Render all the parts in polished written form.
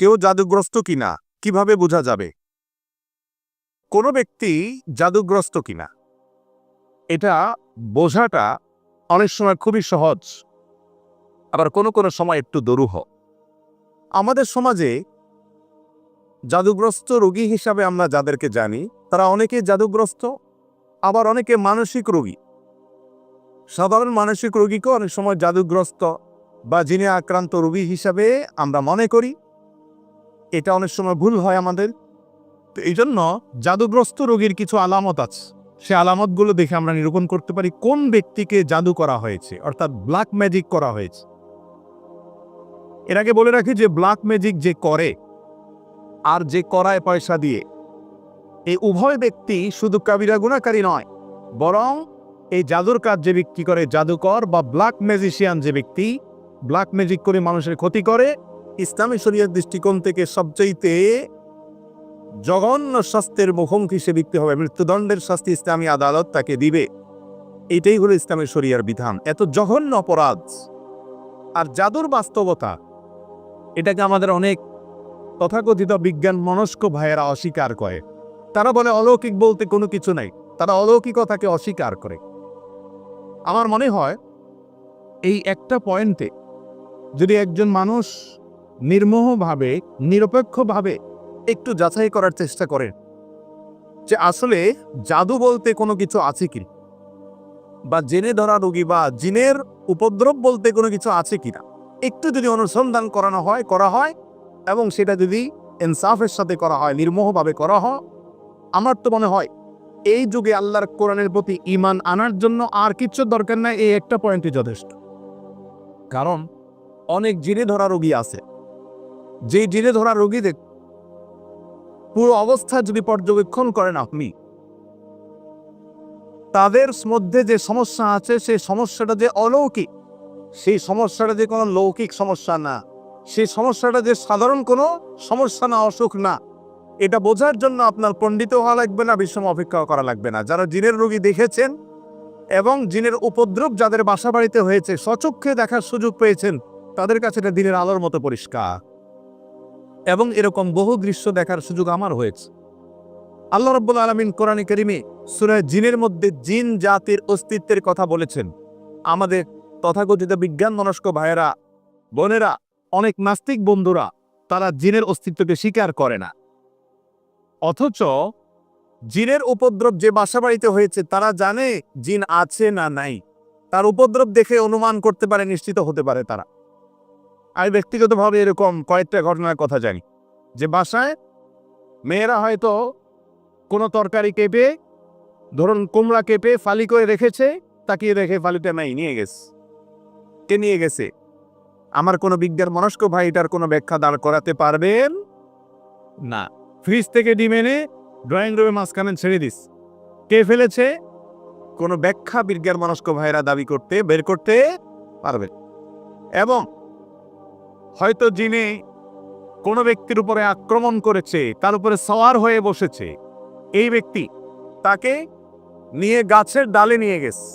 কেউ জাদুগ্রস্ত কিনা কিভাবে বোঝা যাবে? কোনো ব্যক্তি জাদুগ্রস্ত কিনা এটা বোঝাটা অনেক সময় খুবই সহজ, আবার কোনো কোনো সময় একটু দুরূহ। আমাদের সমাজে জাদুগ্রস্ত রোগী হিসাবে আমরা যাদেরকে জানি তারা অনেকে জাদুগ্রস্ত, আবার অনেকে মানসিক রোগী। সাধারণ মানসিক রোগীকেও অনেক সময় জাদুগ্রস্ত বা জিনে আক্রান্ত রোগী হিসাবে আমরা মনে করি। এটা অনেক সময় ভুল হয় আমাদের। তো এই জন্য জাদুগ্রস্ত রোগীর কিছু আলামত আছে, সে আলামতগুলো দেখে আমরা নিরূপণ করতে পারি কোন ব্যক্তিকে জাদু করা হয়েছে, অর্থাৎ ব্ল্যাক ম্যাজিক করা হয়েছে। এর আগে বলে রাখি যে ব্ল্যাক ম্যাজিক যে করে আর যে করায় পয়সা দিয়ে, এই উভয় ব্যক্তি শুধু কাবিরা গুনাহকারী নয়, বরং এই জাদুর কাজ যে ব্যক্তি করে, জাদুকর বা ব্ল্যাক ম্যাজিশিয়ান যে ব্যক্তি ব্ল্যাক ম্যাজিক করে মানুষের ক্ষতি করে, ইসলামী শরীয়তের দৃষ্টিকোণ থেকে সবচাইতে জঘন্য শাস্তির মুখোমুখি সে ব্যক্তি হবে, মৃত্যুদণ্ডের শাস্তি ইসলামী আদালত তাকে দিবে। এটাই হলো ইসলামের শরিয়ার বিধান। এত জঘন্য অপরাধ আর জাদুর বাস্তবতা, এটাকে আমাদের অনেক তথাকথিত বিজ্ঞান মনস্ক ভাইয়েরা অস্বীকার করে। তারা বলে অলৌকিক বলতে কোনো কিছু নাই, তারা অলৌকিকতাকে অস্বীকার করে। আমার মনে হয় এই একটা পয়েন্টে যদি একজন মানুষ নির্মোহভাবে নিরপেক্ষভাবে একটু যাচাই করার চেষ্টা করেন যে আসলে জাদু বলতে কোনো কিছু আছে কি, বা জেনে ধরা রোগী বা জিনের উপদ্রব বলতে কোনো কিছু আছে কিনা, একটু যদি অনুসন্ধান করা হয় এবং সেটা যদি ইনসাফের সাথে করা হয়, নির্মোহভাবে করা হয়, আমার তো মনে হয় এই যুগে আল্লাহর কোরআনের প্রতি ঈমান আনার জন্য আর কিচ্ছু দরকার নাই, এই একটা পয়েন্টই যথেষ্ট। কারণ অনেক জিনে ধরা রোগী আছে, যেই জিনে ধরা রোগীদের পুরো অবস্থা যদি পর্যবেক্ষণ করেন আপনি, তাদের মধ্যে যে সমস্যা আছে সেই সমস্যাটা যে অলৌকিক, সেই সমস্যাটা যে কোনো লৌকিক সমস্যা না, সেই সমস্যাটা যে সাধারণ কোনো সমস্যা না, অসুখ না, এটা বোঝার জন্য আপনার পণ্ডিত হওয়া লাগবে না, বিশ্রাম অপেক্ষা করা লাগবে না। যারা জিনের রোগী দেখেছেন এবং জিনের উপদ্রব যাদের বাসা বাড়িতে হয়েছে, স্বচক্ষে দেখার সুযোগ পেয়েছেন, তাদের কাছে এটা দিনের আলোর মতো পরিষ্কার। এবং এরকম বহু দৃশ্য দেখার সুযোগ আমার হয়েছে। আল্লাহ রাব্বুল আলামিন কোরআনে কারিমে সূরা জিনের মধ্যে জিন জাতির অস্তিত্বের কথা বলেছেন। আমাদের তথাকথিত বিজ্ঞান মনস্ক ভাইয়েরা, বোনেরা, অনেক নাস্তিক বন্ধুরা তারা জিনের অস্তিত্বকে স্বীকার করে না, অথচ জিনের উপদ্রব যে বাসা বাড়িতে হয়েছে তারা জানে জিন আছে না নাই, তার উপদ্রব দেখে অনুমান করতে পারে, নিশ্চিত হতে পারে তারা। আমি ব্যক্তিগতভাবে এরকম কয়েকটা ঘটনার কথা জানি যে বাসায় মেয়েরা হয়তো কোনো তরকারি কেঁপে, ধরুন কুমড়া কেঁপে ফালি করে রেখেছে, তাকিয়ে রেখে ফালিটা নাই, নিয়ে গেছে। কে নিয়ে গেছে? আমার কোনো বিজ্ঞান মনস্ক ভাই এটার কোনো ব্যাখ্যা দাঁড় করাতে পারবেন না। ফ্রিজ থেকে ডিম এনে ড্রয়িং রুমে মাঝখানে ছেড়ে দিস, কে ফেলেছে? কোনো ব্যাখ্যা বিজ্ঞান মনস্ক ভাইরা বের করতে পারবে। এবং হয়তো জিনে কোনো ব্যক্তির উপরে আক্রমণ করেছে, তার উপরে সওয়ার হয়ে বসেছে, এই ব্যক্তি তাকে নিয়ে গাছের ডালে নিয়ে গেছে।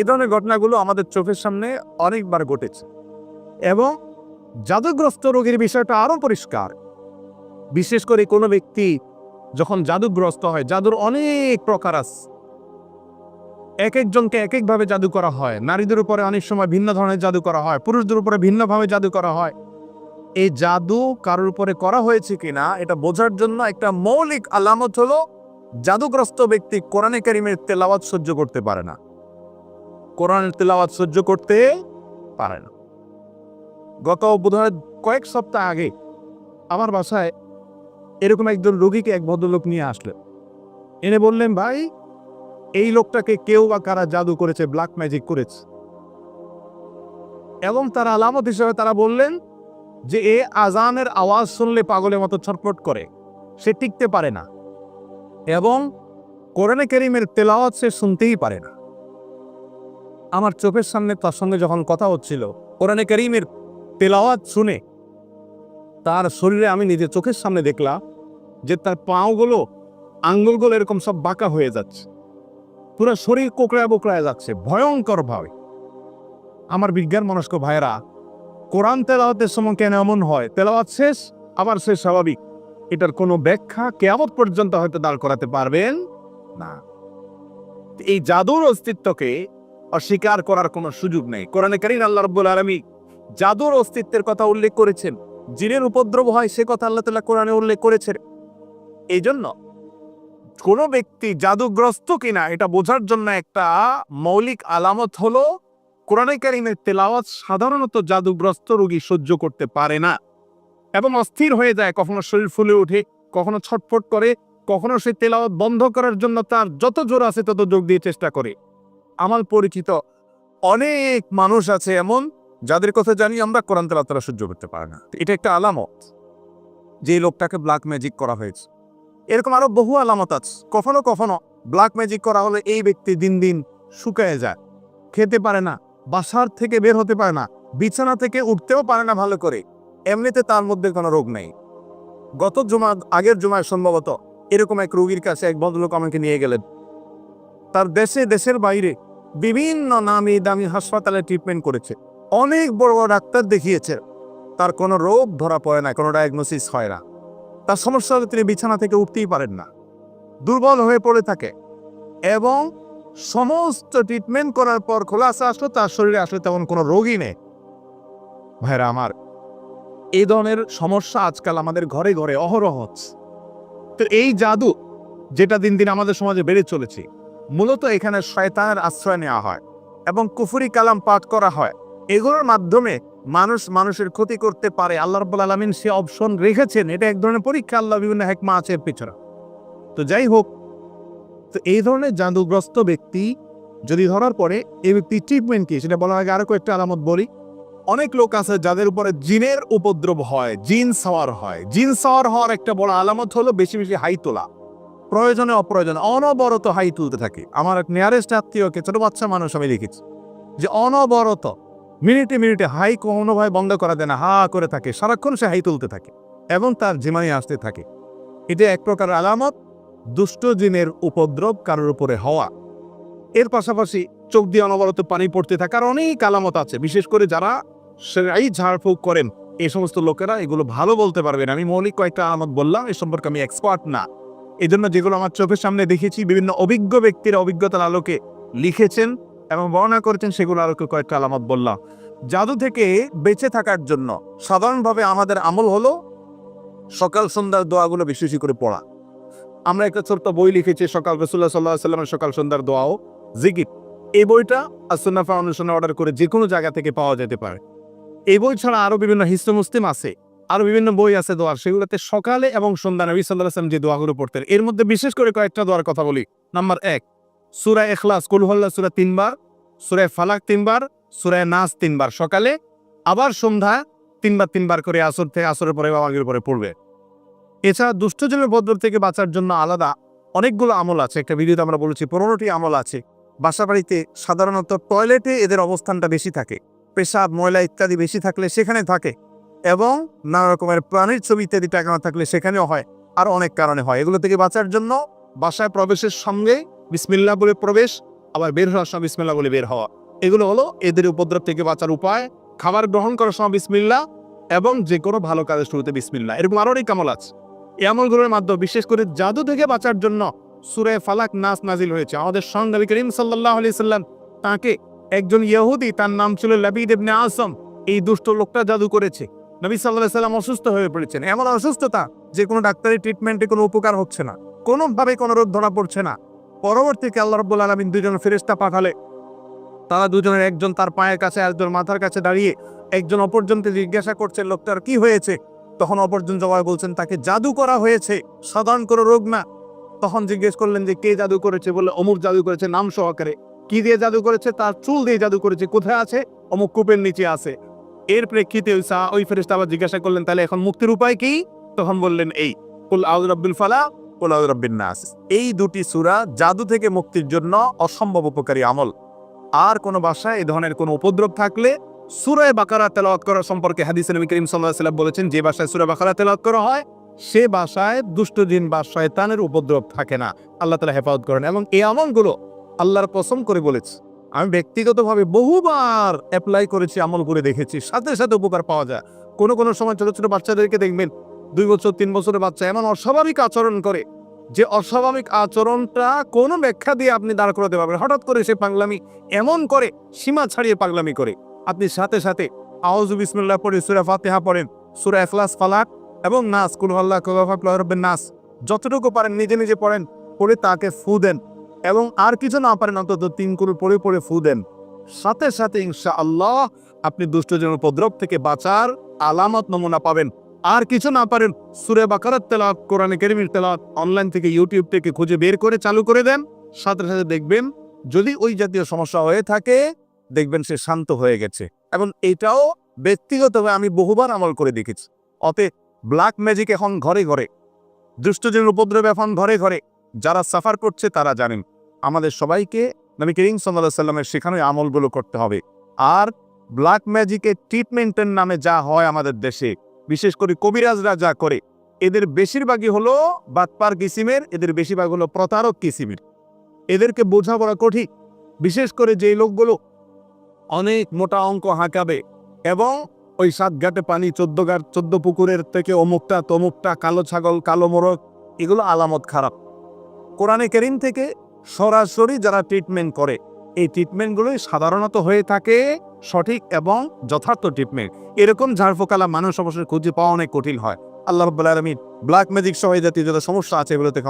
এ ধরনের ঘটনাগুলো আমাদের চোখের সামনে অনেকবার ঘটেছে। এবং জাদুগ্রস্ত রোগীর বিষয়টা আরো পরিষ্কার। বিশেষ করে কোনো ব্যক্তি যখন জাদুগ্রস্ত হয়, জাদুর অনেক প্রকার আছে, এক একজনকে এক একভাবে জাদু করা হয়। নারীদের উপরে অনেক সময় ভিন্ন ধরনের জাদু করা হয়, পুরুষদের উপরে ভিন্নভাবে জাদু করা হয়। এই জাদু কারোর উপরে করা হয়েছে কিনা এটা বোঝার জন্য একটা মৌলিক আলামত হলো জাদুগ্রস্ত ব্যক্তি কোরআনে কারিমের তেলাওয়াত সহ্য করতে পারে না, কোরআনের তেলাওয়াত সহ্য করতে পারে না। গত বোধহয় কয়েক সপ্তাহ আগে আমার বাসায় এরকম একজন রোগীকে এক ভদ্রলোক নিয়ে আসলেন, এনে বললেন, ভাই এই লোকটাকে কেউ বা কারা জাদু করেছে, ব্ল্যাক ম্যাজিক করেছে। এবং তার আলামত হিসেবে তারা বললেন যে এ আজানের আওয়াজ শুনলে পাগলের মতো ছটফট করে, সে টিকতে পারে না, এবং কোরআনে কারিমের তেলাওয়াত সে শুনতেই পারে না। আমার চোখের সামনে তার সঙ্গে যখন কথা হচ্ছিল, কোরআনে কারিমের তেলাওয়াত শুনে তার শরীরে আমি নিজের চোখের সামনে দেখলাম যে তার পাগুলো, আঙ্গুলগুলো এরকম সব বাঁকা হয়ে যাচ্ছে, পুরো শরীর কোকড়ায় বোকড়ায় যাচ্ছে ভয়ঙ্কর ভাবে। আমার বিজ্ঞান মনস্ক ভাইয়েরা, কোরআন তেলাওয়াতের সময় কেন এমন হয়? তেলাওয়াত শেষ, আবার সে স্বাভাবিক। এটার কোনো ব্যাখ্যা কিয়ামত পর্যন্ত হয়তো দাঁড় করাতে পারবেন না। এই জাদুর অস্তিত্বকে অস্বীকার করার কোনো সুযোগ নেই। কোরআনে কারীম আল্লাহ রাব্বুল আলামিন জাদুর অস্তিত্বের কথা উল্লেখ করেছেন। জিনের উপদ্রব হয় সে কথা আল্লাহ তাআলা কোরআনে উল্লেখ করেছেন। এই জন্য কোনো ব্যক্তি জাদুগ্রস্ত কিনা এটা বোঝার জন্য একটা মৌলিক আলামত হলো কোরআনে কারীমের তেলাওয়াত সাধারণত জাদুগ্রস্ত রোগী সহ্য করতে পারে না এবং অস্থির হয়ে যায়। কখনো শরীর ফুলে ওঠে, কখনো ছটফট করে, কখনো সে তেলাওয়াত বন্ধ করার জন্য তার যত জোর আছে তত যোগ দিয়ে চেষ্টা করে। আমার পরিচিত অনেক মানুষ আছে এমন যাদের কথা জানি আমরা, কোরআন তেলাওয়াত তারা সহ্য করতে পারে না। এটা একটা আলামত যে লোকটাকে ব্ল্যাক ম্যাজিক করা হয়েছে। এরকম আরো বহু আলামত আছে। কখনো কখনো ব্ল্যাক ম্যাজিক করা হলে এই ব্যক্তি দিন দিন শুকায় যায়, খেতে পারে না, বাসার থেকে বের হতে পারে না, বিছানা থেকে উঠতেও পারে না ভালো করে। এমনিতে তার মধ্যে কোনো রোগ নেই। আগের জুমায় সম্ভবত এরকম এক রোগীর কাছে এক ভদ্রলোক আমাকে নিয়ে গেলেন। তার দেশের বাইরে বিভিন্ন নামি দামি হাসপাতালে ট্রিটমেন্ট করেছে, অনেক বড় বড় ডাক্তার দেখিয়েছে, তার কোনো রোগ ধরা পড়ে না, কোনো ডায়াগনোসিস হয় না। তার সমস্যা হলে তিনি বিছানা থেকে উঠতেই পারেন না, দুর্বল হয়ে পড়ে থাকে এবং সমস্ত ট্রিটমেন্ট করার পর খোলাসা আসলো তার শরীরে আসলে তেমন কোনো রোগই নেই। ভাইরা আমার, এই ধরনের সমস্যা আজকাল আমাদের ঘরে ঘরে অহরহ হচ্ছে। তো এই জাদু যেটা দিন দিন আমাদের সমাজে বেড়ে চলেছে, মূলত এখানে শয়তানের আশ্রয় নেওয়া হয় এবং কুফরি কালাম পাঠ করা হয়। এগুলোর মাধ্যমে মানুষের ক্ষতি করতে পারে। আল্লাহ রাব্বুল আলামিন সে অপশন রেখেছেন। এটা এক ধরনের পরীক্ষা, আল্লাহ বিভিন্ন হিকমা আছে এর পিছনে। তো যাই হোক, তো এই ধরনের জাদুগ্রস্ত ব্যক্তি যদি ধরার পরে এই ব্যক্তি ট্রিটমেন্ট কি সেটা বলার আগে আরো কয়েকটা আলামত বলি। অনেক লোক আছে যাদের উপরে জিনের উপদ্রব হয়, জিন সাওয়ার হয়। জিন সাওয়ার হওয়ার একটা বড় আলামত হলো বেশি বেশি হাই তোলা, প্রয়োজনে অপ্রয়োজনে অনবরত হাই তুলতে থাকে। আমার এক নিয়ারেস্ট আত্মীয়কে, ছোট বাচ্চা মানুষ, আমি লিখেছি যে অনবরত মিনিটে মিনিটে হাই কোনোভাবে বন্ধ করা দেয় না, হা করে থাকে, সারাক্ষণ সে হাই তুলতে থাকে এবং তার জিমানি আসতে থাকে। এটা এক প্রকার আলামত দুষ্ট জিনের উপদ্রব কারোর উপরে হওয়া। এর পাশাপাশি চোখ দিয়ে অনবরত পানি পড়তে থাকার অনেক আলামত আছে। বিশেষ করে যারা সেরাই ঝাড়ফুঁক করেন এই সমস্ত লোকেরা এগুলো ভালো বলতে পারবেন। আমি মৌলিক কয়েকটা আলামত বললাম, এই সম্পর্কে আমি এক্সপার্ট না। এই জন্য যেগুলো আমার চোখের সামনে দেখেছি, বিভিন্ন অভিজ্ঞ ব্যক্তির অভিজ্ঞতার আলোকে লিখেছেন এবং বর্ণনা করেছেন, সেগুলো আলোকে কয়েকটা আলামত বললাম। জাদু থেকে বেঁচে থাকার জন্য সাধারণভাবে আমাদের আমল হলো সকাল সন্ধ্যার দোয়াগুলো বেশি বেশি করে পড়া। আমরা একটা ছোট্ট বই লিখেছি, সকাল রাসূলুল্লাহ সাল্লাল্লাহু আলাইহি ওয়াসাল্লামের সকাল সন্ধ্যার দোয়া ও জিকির। এই বইটা as-সুন্নাহ ফাউন্ডেশনে অর্ডার করে যে কোনো জায়গা থেকে পাওয়া যেতে পারে। এই বই ছাড়া আরো বিভিন্ন হিসনে মুসলিম আছে, আরো বিভিন্ন বই আছে দোয়ার, সেগুলোতে সকালে এবং সন্ধ্যা নবী সাল্লাল্লাহু আলাইহি ওয়াসাল্লাম যে দোয়াগুলো পড়তেন, এর মধ্যে বিশেষ করে কয়েকটা দোয়ার কথা বলি। নাম্বার 1, সূরা ইখলাস, কুল হুয়াল্লাহু সূরা 3 বার, সূরা ফালাক 3 বার, সূরা নাস 3 বার সকালে, আবার সন্ধ্যা 3 বার 3 বার করে আসরের পরে বা মাগরিবের পরে পড়বে। এছাড়া দুষ্টজনের উপদ্রব থেকে বাঁচার জন্য আলাদা অনেকগুলো আমল আছে। একটা ভিডিওতে আমরা বলেছি 15টি আমল আছে। বাসা বাড়িতে সাধারণত টয়লেটে এদের অবস্থানটা বেশি থাকে, পেশাব ময়লা ইত্যাদি বেশি থাকলে সেখানে থাকে এবং নানা রকমের প্রাণীর ছবি ইত্যাদি টাঙানো থাকলে সেখানেও হয়, আর অনেক কারণে হয়। এগুলো থেকে বাঁচার জন্য বাসায় প্রবেশের সঙ্গে বিসমিল্লাহ বলে প্রবেশ, আবার বের হওয়ার সময় বিসমিল্লাহ বলে বের হওয়া, এগুলো হলো এদের উপদ্রব থেকে বাঁচার উপায়। খাবার গ্রহণ করার সময় বিসমিল্লাহ এবং যে কোনো ভালো কাজের শুরুতে বিসমিল্লাহ। এরকম আরো অনেক আমল আছে। এই আমলগুলোর মাধ্যমে বিশেষ করে জাদু থেকে বাঁচার জন্য সূরা ফালাক নাস নাজিল হয়েছে। আমাদের সঙ্গে নবী করিম সাল্লাল্লাহু আলাইহি সাল্লাম তাকে একজন ইহুদি, তার নাম ছিল লাবিদ ইবনে আসম, এই দুষ্ট লোকটা জাদু করেছে। নবী সাল্লাল্লাহু আলাইহি সাল্লাম অসুস্থ হয়ে পড়েছেন, এমন অসুস্থতা যে কোনো ডাক্তারি ট্রিটমেন্টে কোনো উপকার হচ্ছে না, কোনোভাবে কোনো রোগ ধরা পড়ছে না। পরবর্তীতে আল্লাহ রাব্বুল আলামিন দুজন ফেরেশতা পাঠালে, তারা দুজনের একজন তার পায়ের কাছে, একজন মাথার কাছে দাঁড়িয়ে একজন অপরজনকে জিজ্ঞাসা করছেন লোকটার কি হয়েছে। তখন অপরজন জবাবে বলছেন তাকে জাদু করা হয়েছে, সাধারণ কোনো রোগ না। তখন জিজ্ঞেস করলেন যে কে জাদু করেছে, বলে অমুক জাদু করেছে নাম সহকারে। কি দিয়ে জাদু করেছে? তার চুল দিয়ে জাদু করেছে। কোথায় আছে? অমুক কূপের নিচে আছে। এর প্রেক্ষিতে ওই ফেরেশতা আবার জিজ্ঞাসা করলেন তাহলে এখন মুক্তির উপায় কি? তখন বললেন এই কুল আউযু বিরাব্বিল ফালাক, কুল আউযু বিরাব্বিন নাস। এই দুটি সূরা জাদু থেকে মুক্তির জন্য অসম্ভব উপকারী আমল। আর কোন বাসায় এই ধরনের কোন উপদ্রব থাকলে সূরা বাকারা তেলাওয়াত করা সম্পর্কে হাদিসে নবী করিম সাল্লাল্লাহু আলাইহি ওয়াসাল্লাম বলেছেন, যে বাসায় সূরা বাকারা তেলাওয়াত করা হয় সে বাসায় দুষ্ট জিন বা শয়তানের উপদ্রব থাকে না। আল্লাহ তাআলা হেফাজত করেন। এবং এই আমলগুলো আল্লাহর কসম করে বলেছে আমি ব্যক্তিগতভাবে বহুবার অ্যাপ্লাই করেছি, আমল করে দেখেছি, সাথে সাথে উপকার পাওয়া যায়। কোনো কোনো সময় ছোট ছোট বাচ্চাদেরকে দেখবেন 2 বছর 3 বছরের বাচ্চা এমন অস্বাভাবিক আচরণ করে, যে অস্বাভাবিক আচরণটা কোনো ব্যাখ্যা দিয়ে আপনি দাঁড় করাতে পারবেন। হঠাৎ করে সে পাগলামি এমন করে, সীমা ছাড়িয়ে পাগলামি করে, আপনি সাথে সাথে আউযু বিসমিল্লাহ পড়ে সূরা ফাতিহা পড়েন, সূরা ইখলাস, ফালাক এবং নাস, কুল হুয়াল্লাহু রাব্বুন নাস, যতটুকু পারেন নিজে নিজে পড়েন, পড়ে তাকে ফু দেন, এবং আর কিছু না পারেন অন্তত 3 কুল পড়ে পড়ে ফু দেন। সাথে সাথে ইনশাআল্লাহ আপনি দুষ্টজনের উপদ্রব থেকে বাঁচার আলামত নমুনা পাবেন। আর কিছু না পারেন সূরা বাকারার তেলাওয়াত, কোরআনে কারীমের তেলাওয়াত অনলাইন থেকে, ইউটিউব থেকে খুঁজে বের করে চালু করে দেন। সাথে সাথে দেখবেন যদি ওই জাতীয় সমস্যা হয়ে থাকে, দেখবেন সে শান্ত হয়ে গেছে। এবং এটাও ব্যক্তিগতভাবে আমি বহুবার আমল করে দেখেছি। অতএব ব্ল্যাক ম্যাজিক এখন ঘরে ঘরে, দুষ্টজনের উপদ্রব এখন ঘরে ঘরে, যারা সাফার করছে তারা জানেন। আমাদের সবাইকে নবী করিম সাল্লাল্লাহু আলাইহি ওয়াসাল্লামের শেখানো এই আমলগুলো করতে হবে। আর ব্ল্যাক ম্যাজিকের ট্রিটমেন্টের নামে যা হয় আমাদের দেশে, বিশেষ করে কবিরাজরা যা করে, এদের বেশিরভাগই হলো বাটপার কিসিমের, এদের বেশিরভাগ হলো প্রতারক কিসিমের। এদেরকে বোঝাপড়া কঠিন, বিশেষ করে যেই লোকগুলো অনেক মোটা অঙ্ক হাঁকাবে এবং ওই 7 ঘাটে পানি 14 পুকুরের থেকে অমুকটা তমুকটা, কালো ছাগল, কালো মোরগ, এগুলো আলামত খারাপ। কোরআনে কারীম থেকে সরাসরি যারা ট্রিটমেন্ট করে, এই ট্রিটমেন্টগুলোই সাধারণত হয়ে থাকে সঠিক এবং যথার্থ ট্রিটমেন্ট। এরকম ঝাড়ফোকালা মানুষ অবশ্যই খুঁজে পাওয়া অনেক কঠিন হয়। আল্লাহ রাব্বুল আলামিন ব্ল্যাক ম্যাজিক সহ এই জাতীয় যত সমস্যা আছে এগুলোতে